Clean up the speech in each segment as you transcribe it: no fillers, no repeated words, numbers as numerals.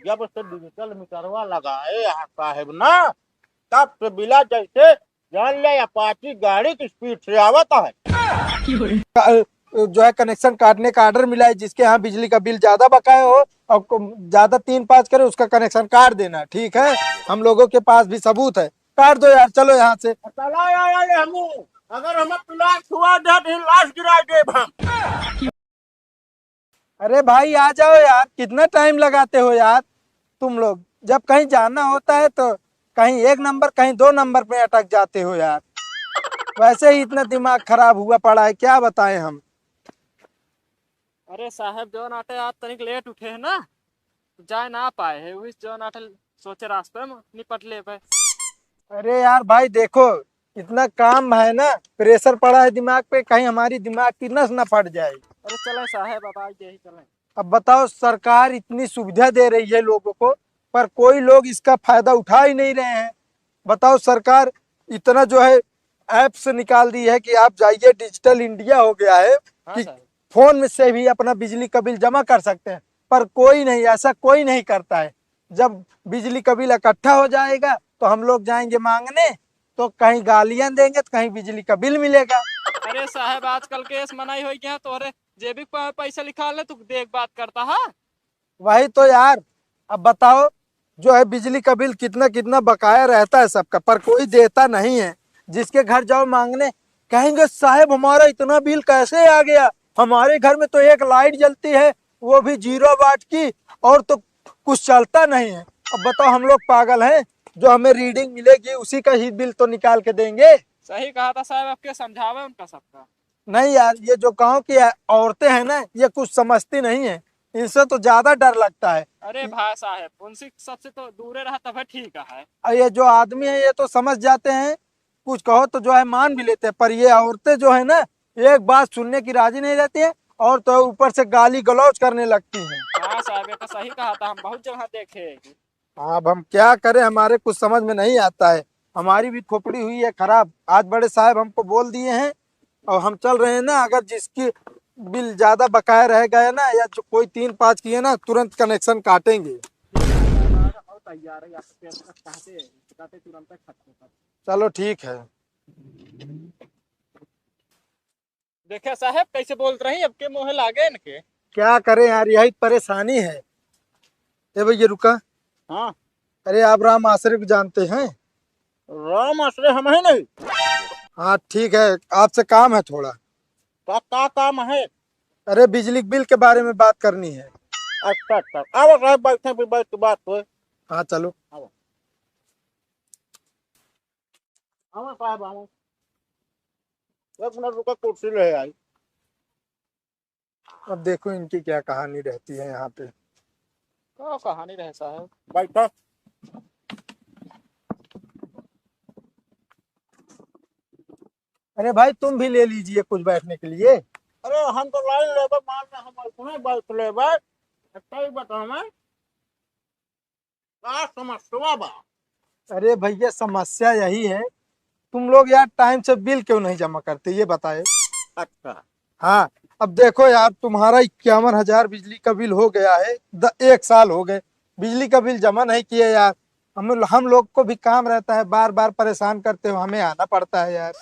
जब से डिजिटल मीटरवा लगाए यहाँ साहेब ना, तब से बिला जैसे जान ले अपाची गाड़ी की स्पीड से आवता है। जो है कनेक्शन काटने का ऑर्डर मिला है, जिसके यहाँ बिजली का बिल ज्यादा बकाया हो और ज्यादा 3-5 करे उसका कनेक्शन काट देना, ठीक है। हम लोगों के पास भी सबूत है, काट दो यार, चलो यहाँ से। चला यार हमू, अगर हमें प्लाट हुआ तो लाश गिरा दे हम। अरे भाई आ जाओ यार, कितना टाइम लगाते हो यार तुम लोग। जब कहीं जाना होता है तो कहीं 1 नंबर कहीं 2 नंबर पे अटक जाते हो यार। वैसे ही इतना दिमाग खराब हुआ पड़ा है, क्या बताएं हम। अरे साहब जो नाटे आज तनिक लेट उठे है ना, जाए ना पाए है उस जो नाटे सोचे रास्ते में निपट ले पाए। अरे यार भाई देखो, इतना काम है ना, प्रेशर पड़ा है दिमाग पे, कहीं हमारी दिमाग की नस न फट जाए। अरे चले साहब अब आज यही चले। अब बताओ, सरकार इतनी सुविधा दे रही है लोगों को, पर कोई लोग इसका फायदा उठा ही नहीं रहे हैं। बताओ, सरकार इतना जो है ऐप्स निकाल दी है कि आप जाइए, डिजिटल इंडिया हो गया है हाँ कि साहब। फोन में से भी अपना बिजली का बिल जमा कर सकते हैं। पर कोई नहीं, ऐसा कोई नहीं करता है। जब बिजली का बिल इकट्ठा हो जाएगा तो हम लोग जाएंगे मांगने, तो कहीं गालियां देंगे तो कहीं बिजली का बिल मिलेगा। अरे साहब आजकल केस मनाई हो गया तोरे जेबी पैसा लिखा ले तू देख बात करता है। वही तो यार। अब बताओ, जो है बिजली का बिल कितना कितना बकाया रहता है सबका, पर कोई देता नहीं है। जिसके घर जाओ मांगने, कहेंगे साहब हमारा इतना बिल कैसे आ गया, हमारे घर में तो एक लाइट जलती है वो भी 0 वाट की, और तो कुछ चलता नहीं है। अब बताओ, हम लोग पागल हैं? जो हमें रीडिंग मिलेगी उसी का ही बिल तो निकाल के देंगे। सही कहा था साहब, आपके समझावे उनका सबका। नहीं यार, ये जो गांव की औरतें हैं ना, ये कुछ समझती नहीं है। इनसे तो ज्यादा डर लगता है। अरे भाई साहब उनसे सबसे तो दूर रहा तब ठीक है। और ये जो आदमी है ये तो समझ जाते हैं, कुछ कहो तो जो है मान भी लेते हैं, पर ये औरतें जो है ना, एक बात सुनने की राजी नहीं रहती है, और तो ऊपर से गाली गलौज करने लगती हैं। हाँ साहब ये तो सही कहा था, हम बहुत जगह देखे हैं कि। अब हम क्या करें, हमारे कुछ समझ में नहीं आता है। हमारी भी खोपड़ी हुई है खराब। आज बड़े साहब हमको बोल दिए हैं, और हम चल रहे हैं ना, अगर जिसकी बिल ज्यादा बकाया रह गया ना, या जो कोई 3-5 किए ना, तुरंत कनेक्शन काटेंगे। तैयार है कहते तुरंत खत्म। चलो ठीक है। देखे साहब कैसे बोल रही अब के मोह लागे इनके। क्या करें यार, यही परेशानी है। ए भैया रुका। हाँ अरे आप राम आश्रय को जानते हैं? राम आश्रय हम है नहीं। हाँ ठीक है, आपसे काम है थोड़ा। का काम है? अरे बिजली बिल के बारे में बात करनी है। अच्छा अच्छा, आओ साहब बैठे भी बैठ के बात हो। हाँ चलो। आओ आओ साहब आओ, 1 मिनट रुका, कुर्सी ले आई। अब देखो इनकी क्या कहानी रहती है यहाँ पे। क्या कहानी रहे साहब। बैठो। अरे भाई तुम भी ले लीजिए कुछ बैठने के लिए। अरे हम तो लाइन लेबर मान रहे, हम इसमें बैठ लेबर। अच्छा ही बता हमें का समस्या बा। अरे भैया समस्या यही है, तुम लोग यार टाइम से बिल क्यों नहीं जमा करते, ये बताए। अच्छा हाँ, अब देखो यार, तुम्हारा 51,000 बिजली का बिल हो गया है, 1 साल हो गए बिजली का बिल जमा नहीं किए यार। हम लोग को भी काम रहता है, बार बार परेशान करते हो, हमें आना पड़ता है यार।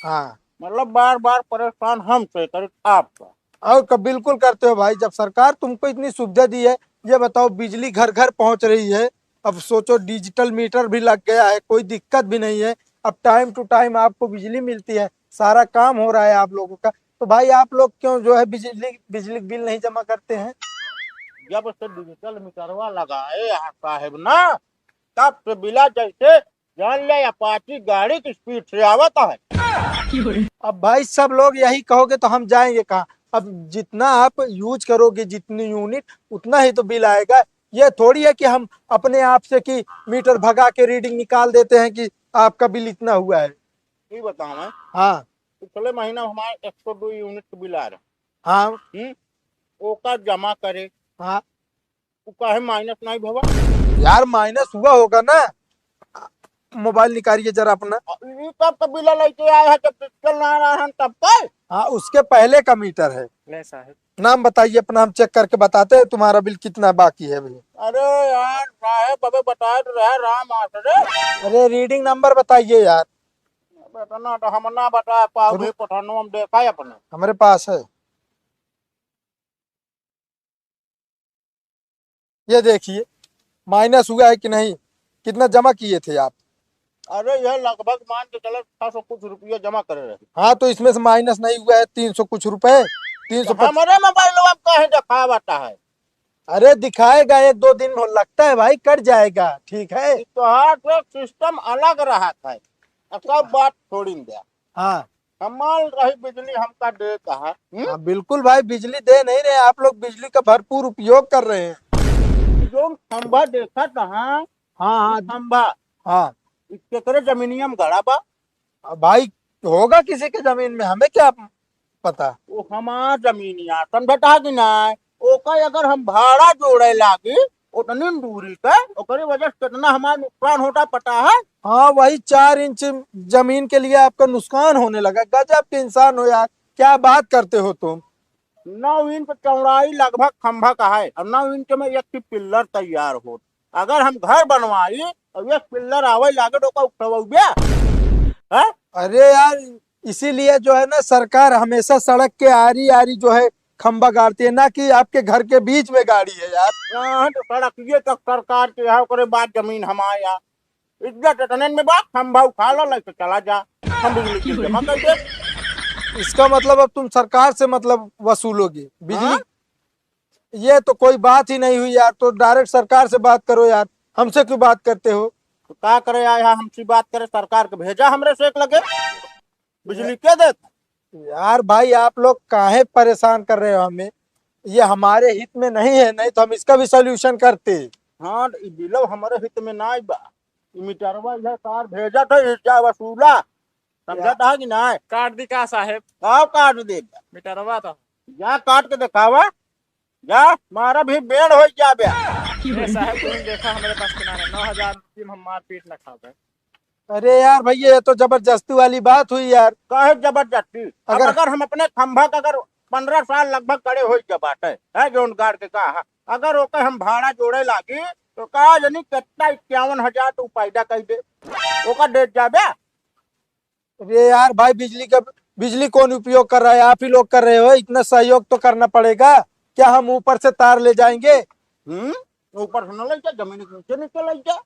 हाँ, मतलब बार बार परेशान हमसे कर आपका। और कब बिल्कुल करते हो भाई, जब सरकार तुमको इतनी सुविधा दी है। ये बताओ, बिजली घर घर पहुंच रही है, अब सोचो डिजिटल मीटर भी लग गया है, कोई दिक्कत भी नहीं है। अब टाइम टू टाइम आपको बिजली मिलती है, सारा काम हो रहा है आप लोगों का। तो भाई आप लोग क्यों जो है बिजली बिजली बिल नहीं जमा करते हैं? जब से डिजिटल मीटरवा लगाए यहाँ साहेब ना, तब से बिला जैसे जान ले अपाची गाड़ी की स्पीड से आवता है। अब भाई सब लोग यही कहोगे तो हम जाएंगे कहाँ? अब जितना आप यूज करोगे, जितनी यूनिट, उतना ही तो बिल आएगा। ये थोड़ी है कि हम अपने आप से कि मीटर भगा के रीडिंग निकाल देते हैं कि आपका बिल इतना हुआ है। ये बताओ मैं, हाँ पिछले महीना हमारे 102 यूनिट के बिल आ रहे। हाँ ओका जमा करे, हाँ। वो काहे माइनस नहीं भवा। यार माइनस हुआ होगा ना, मोबाइल निकालिए जरा अपना। ये कब का बिल लेके आए हैं, जब डिजिटल ना आ रहा है तब का। हाँ, उसके पहले का मीटर है। ले साहब नाम बताइए अपना, हम चेक करके बताते हैं तुम्हारा बिल कितना बाकी है भैया। अरे यार साहेब अबे बताए तो रहे राम आसरे। अरे रीडिंग नंबर बताइए यार। इतना तो हम ना बता पाओ भी पठानो हम देखा है अपने। हमारे पास है, ये देखिए माइनस हुआ है कि नहीं, कितना जमा किए थे आप। अरे यह लगभग मान के चलो 600 कुछ रुपया जमा करे रहे। हाँ तो इसमें से माइनस नहीं हुआ है 300 कुछ रुपए, 350। हमारे मोबाइल में कहे दिखा बता है। अरे दिखाएगा, एक दो दिन लगता है भाई, कट जाएगा, ठीक है। तो हाँ तो सिस्टम अलग रहा था। अब सब बात छोड़ी दिया। हाँ कमाल रही बिजली हमका दे कहा। हाँ बिल्कुल भाई, बिजली दे नहीं रहे आप लोग, बिजली का भरपूर उपयोग कर रहे हैं। जो खंभा देखा था हाँ हाँ खंभा हाँ। इसके करे जमीनियम गड़ा बा। अब भाई होगा किसी के जमीन में, हमें क्या पता। वो हमार जमीनिया समझता कि ना। ओका अगर हम भाड़ा जोड़े लागी उतनी दूरी का ओकरी वजह से कितना हमारा नुकसान होता पता है। हाँ वही 4 इंच जमीन के लिए आपका नुकसान होने लगा, गजब के इंसान हो यार, क्या बात करते हो तुम। 9 इंच चौड़ाई लगभग खंभा का है और 9 इंच में एक ही पिल्लर तैयार हो। अगर हम घर बनवाई और एक पिल्लर आवे लागे तो उठवा है। अरे यार इसीलिए जो है ना, सरकार हमेशा सड़क के आरी आरी जो है खंबा गाड़ती है, ना कि आपके घर के बीच में गाड़ी है यार। यहाँ तो सड़क ये तक सरकार के यहाँ करे बात जमीन हमारे यहाँ इज्जत इतने में बात खंभा उठा लो लेके चला जा। हम बिजली बिल जमा कर दे। इसका मतलब अब तुम सरकार से मतलब वसूलोगे बिजली। हाँ? ये तो कोई बात ही नहीं हुई यार, तो डायरेक्ट सरकार से बात करो यार, हमसे क्यों बात करते हो। तो क्या करे आया हमसे बात करे सरकार के भेजा हमरे से एक लगे बिजली क्या दे। यार भाई आप लोग काहे परेशान कर रहे हो हमें, ये हमारे हित में नहीं है, नहीं तो हम इसका भी सोल्यूशन करते। हाँ तो बिलो हमारे हित में ना बा। मीटरवा इधर कार भेजा था इसका वसूला समझता है कि ना। काट दी का साहेब का काट देगा मीटरवा तो। जा काट के दिखावा। जा मारा भी बेड़ हो जा बे। ये साहेब तुमने देखा हमारे पास किनारे 9,000 की हम मार पीट न खा गए। अरे यार भैया ये तो जबरदस्ती वाली बात हुई यार। काहे जबरदस्ती अगर- अगर हम अपने खंभा का अगर 15 साल लगभग खड़े हो बाटे है जोन गाड़ के कहा अगर ओके हम भाड़ा जोड़े लागी तो कहा जनी कितना 51,000 तू पैदा कर दे ओका डेट जाबे। अरे यार भाई बिजली कौन उपयोग कर रहा है, आप ही लोग कर रहे हो, इतना सहयोग तो करना पड़ेगा। क्या हम ऊपर से तार ले जाएंगे। ऊपर से न ले जा जमीन के नीचे नीचे ले जा।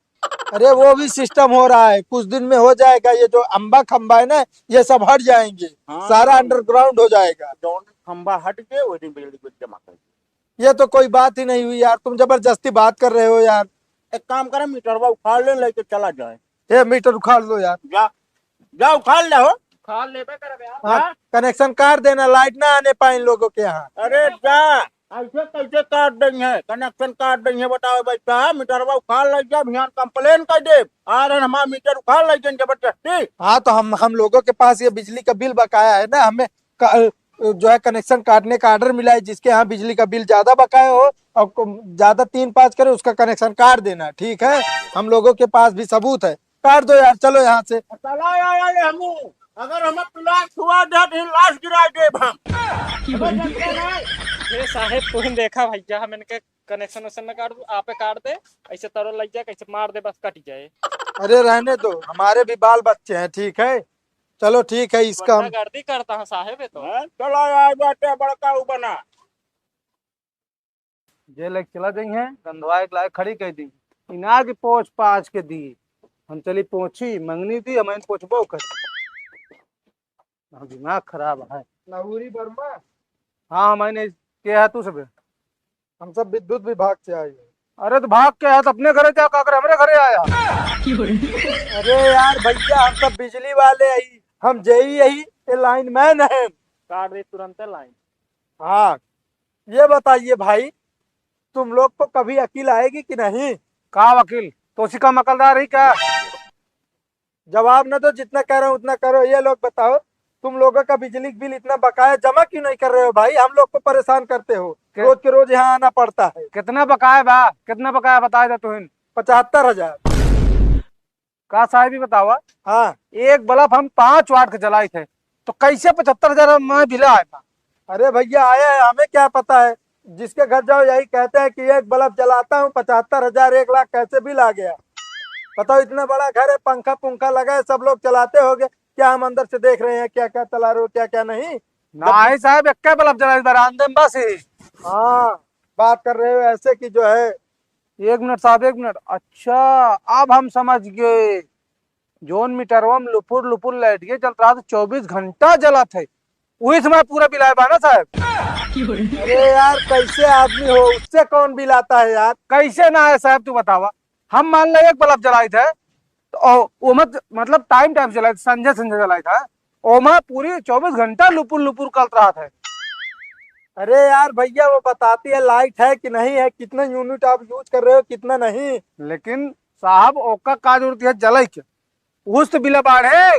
अरे वो भी सिस्टम हो रहा है, कुछ दिन में हो जाएगा, ये जो अंबा खंबा है ना ये सब हट जाएंगे। हाँ। सारा अंडरग्राउंड हो जाएगा। जोन खंभा हट के वही बिजली बिल जमा कर दे। ये तो कोई बात ही नहीं हुई यार, तुम जबरदस्ती बात कर रहे हो यार। एक काम करे मीटरवा उखाड़ ले लेके चला जाए। ये मीटर उखाड़ लो यार। जा जा उखाड़ ले हो। खा लेबे करबे यार। हाँ, कनेक्शन काट देना, लाइट ना आने पाए इन लोगों के यहाँ। अरे जा ऐसे कैसे काट देंगे कनेक्शन काट देंगे बताओ बेटा मीटरवा उखाड़ ले जा अभियान कंप्लेन कर दे आ रहे हमारा मीटर उखाड़ ले जाए जबरदस्ती। हाँ तो हम लोगों के पास ये बिजली का बिल बकाया है ना, हमें जो है कनेक्शन काटने का ऑर्डर मिला है, जिसके यहाँ बिजली का बिल ज्यादा बकाया हो और ज्यादा 3-5 करे उसका कनेक्शन काट देना, ठीक है। हम लोगों के पास भी सबूत है, काट दो यार, चलो यहाँ से। चला यार हमू अगर हमें प्लाट हुआ दे लाश गिरा दे हम। ये साहेब तुमने देखा भैया हम इनके कनेक्शन वक्शन न काट दू आपे काट दे ऐसे तरो लग जाए कैसे मार दे बस कट जाए। अरे रहने दो, हमारे भी बाल बच्चे हैं, ठीक है। चलो ठीक है, इसका हम गर्दी करता है साहेब ये तो। चला यार बेटे बड़का बना जे लेके चला गई हैं गंधवा एक लायक खड़ी कह दी इनार की पोछ पाछ के दी हम चली पहुंची मंगनी थी हमें पहुंचबो कर दिमाग खराब है। लाहौरी वर्मा, हाँ मैंने क्या है तू सब। हम सब विद्युत विभाग से आए हैं। अरे तो भाग के है तो अपने घरे जा का कर हमरे घरे आया। अरे यार भैया हम सब बिजली वाले आई, हम जेई यही ये लाइन मैन है। काट दे तुरंत लाइन। हाँ ये बताइए भाई, तुम लोग को कभी अकील आएगी कि नहीं। का वकील तो उसी का मकलदार ही क्या। जवाब न दो, जितना कह रहे हो उतना करो। ये लोग बताओ तुम लोगों का बिजली बिल इतना बकाया जमा क्यों नहीं कर रहे हो भाई, हम लोग को परेशान करते हो, रोज के रोज यहाँ आना पड़ता है। कितना बकाया बा कितना बकाया बताए दे तुहिन। 75,000। का साहब ही बतावा। हाँ एक बल्ब हम 5 वाट के जलाई थे तो कैसे 75,000 में बिल आया था। अरे भैया आया है, हमें क्या पता है। जिसके घर जाओ यही कहते हैं कि एक बल्ब जलाता हूँ 75,000 1 लाख कैसे बिल आ गया। बताओ इतना बड़ा घर है, पंखा पुंखा लगा है, सब लोग चलाते होंगे, क्या हम अंदर से देख रहे हैं क्या क्या चला रहे हो क्या क्या नहीं। नहीं साहब, एक बल्ब जला इस बरामदे में बस ही। हाँ, बात कर रहे हो ऐसे कि जो है। 1 मिनट साहब, 1 मिनट। अच्छा, अब हम समझ गए। जोन मीटरवा में लुपुर लुपुर लाइट के चल रहा था, 24 घंटा जला थे, वही समय पूरा बिल आया ना साहब। अरे यार कैसे आदमी हो, उससे कौन बिल आता है यार। कैसे ना है साहब, तू बतावा। हम मान ले एक बल्ब जलाए थे, तो वो मतलब टाइम टाइम जलाए थे, संजय संजय जलाए था। ओमा पूरी 24 घंटा लुपुर लुपुर कल रहा था। अरे यार भैया वो बताती है लाइट है कि नहीं है, कितना यूनिट आप यूज कर रहे हो कितना नहीं। लेकिन साहब ओका का जरूरत है जलाई के, उस तो बिल बढ़े।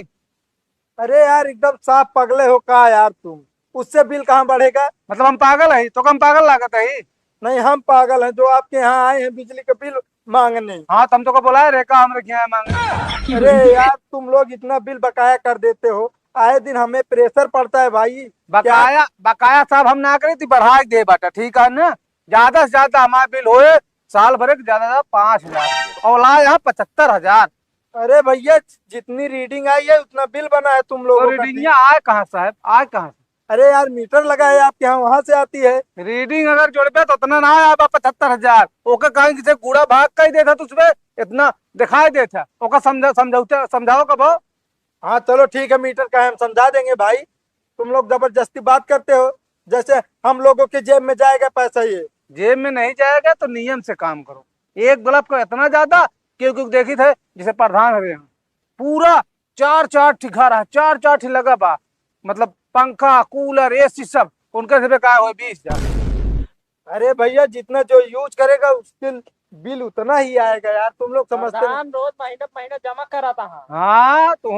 अरे यार एकदम साफ पगले हो का यार तुम, उससे बिल कहाँ बढ़ेगा। मतलब हम पागल है तो हम पागल लागत है। नहीं हम पागल हैं जो आपके यहाँ आए हैं बिजली का बिल मांगने। हाँ, तुम तो को बोला है रेखा हम रखे हैं मांगने। अरे यार तुम लोग इतना बिल बकाया कर देते हो, आए दिन हमें प्रेशर पड़ता है भाई। बकाया बकाया साहब हम ना करे तो बढ़ा के दे बाटा, ठीक है ना। ज्यादा से ज्यादा हमारा बिल होए साल भर के ज्यादा 5,000 और ला यहाँ 75,000। अरे भैया जितनी रीडिंग आई है उतना बिल बना है तुम तो लोगों का। रीडिंग आए कहाँ साहब, आए कहाँ से? अरे यार मीटर लगा है आपके यहाँ, वहां से आती है। रीडिंग अगर जोड़बे तो उतना ना आया 75,000। ओके कहीं किसी कूड़ा भाग का ही देता तो उसमें इतना दिखाई देता। ओका समझाओ कब। हाँ चलो ठीक है, मीटर का है, हम समझा देंगे भाई। तुम लोग जबरदस्ती बात करते हो, जैसे हम लोगों के जेब में जाएगा पैसा ये। जेब में नहीं जाएगा तो नियम से काम करो। एक बल्ब को इतना ज्यादा, क्योंकि देखी थे जिसे प्रधान है पूरा 4 ठिका रहा, 4 ठी लगा बा, मतलब पंखा कूलर एसी सब उनके से बेकार हुए 20,000। अरे भैया जितना जो यूज करेगा उसके बिल उतना ही आएगा यार, तुम लोग समझते नहीं। प्रधान रोज महीने महीने जमा कराता है। हाँ तू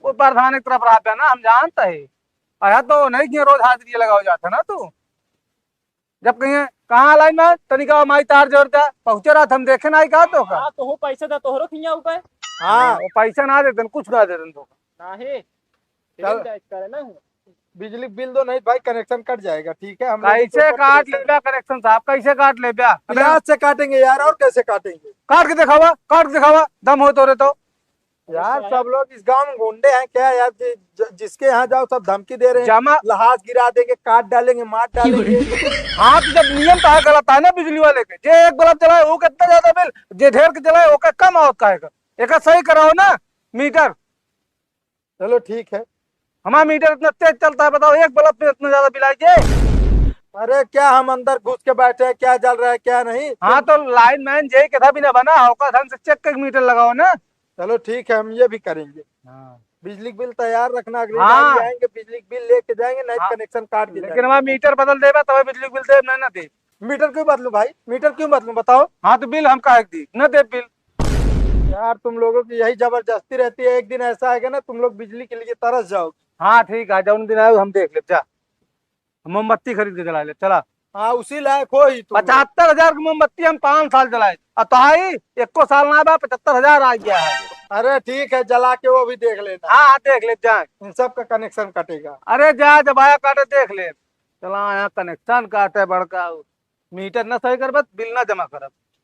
वो प्रधान की तरफ रहा ना, हम जानता है। आया तो नहीं कि रोज हाजिरी लगाओ जाता ना तू। जब कहीं कहाँ लाई मैं तनिका माई तार जोड़ता पहुंचे रहा था, हम देखे ना आई कहा तो का। हाँ तो पैसे दे तोहरो खिया ऊपर। हाँ वो पैसा ना देते कुछ ना देते तो। नहीं चल। करे ना। बिजली बिल दो नहीं भाई, कनेक्शन कट जाएगा ठीक है। हम लोग कैसे काट ले बया कनेक्शन साहब, कैसे काट ले बया? प्याज से काटेंगे यार, और कैसे काटेंगे। काट के दिखावा, काट के दिखावा, दम हो तो रे तो। यार सब लोग इस गांव में गुंडे हैं क्या यार, जिसके यहाँ जाओ सब धमकी दे रहे हैं, जमा लहास गिरा देंगे, काट डालेंगे, मार डालेंगे। हाँ तो जब नियम तो है गलत है ना बिजली वाले के। जे एक बल्ब जलाए वो कितना ज्यादा बिल, जे ढेर के जलाए वो कम आवत का है। एक सही कराओ ना मीटर। चलो ठीक है। हमारा मीटर इतना तेज चलता है, बताओ एक बल्ब पे इतना ज्यादा बिल आएगी। अरे क्या हम अंदर घुस के बैठे हैं, क्या जल रहा है क्या नहीं। हाँ तो लाइन मैन जे के था भी ना बना होगा, ढंग से चेक कर मीटर लगाओ ना। चलो ठीक है, हम ये भी करेंगे। हाँ। बिजली बिल तैयार रखना, अगले हाँ। टाइम आएंगे बिजली बिल लेके जाएंगे, नहीं हाँ। कनेक्शन काट के लेकिन हमारा मीटर बदल देगा तब बिजली बिल दे ना दे। मीटर क्यों बदलूं भाई, मीटर क्यों बदलूं बताओ। हाँ तो बिल हम काहे दी न दे बिल। यार तुम लोगों की यही जबरदस्ती रहती है, एक दिन ऐसा आएगा ना तुम लोग बिजली के लिए तरस जाओगे। हाँ ठीक है, जब दिन आए हम देख ले जा, मोमबत्ती खरीद के जला ले चला। हाँ उसी लायक हो ही तुम। 75,000 की मोमबत्ती हम 5 साल जलाए और तो आई एको साल ना बा 75,000 आ गया है। अरे ठीक है, जला के वो भी देख लेना, हाँ हाँ देख ले जाए। इन सब का कनेक्शन कटेगा। अरे जा जब आया काटे देख ले। चला यहाँ कनेक्शन काटे बड़का मीटर ना सही कर बस बिल ना जमा करब।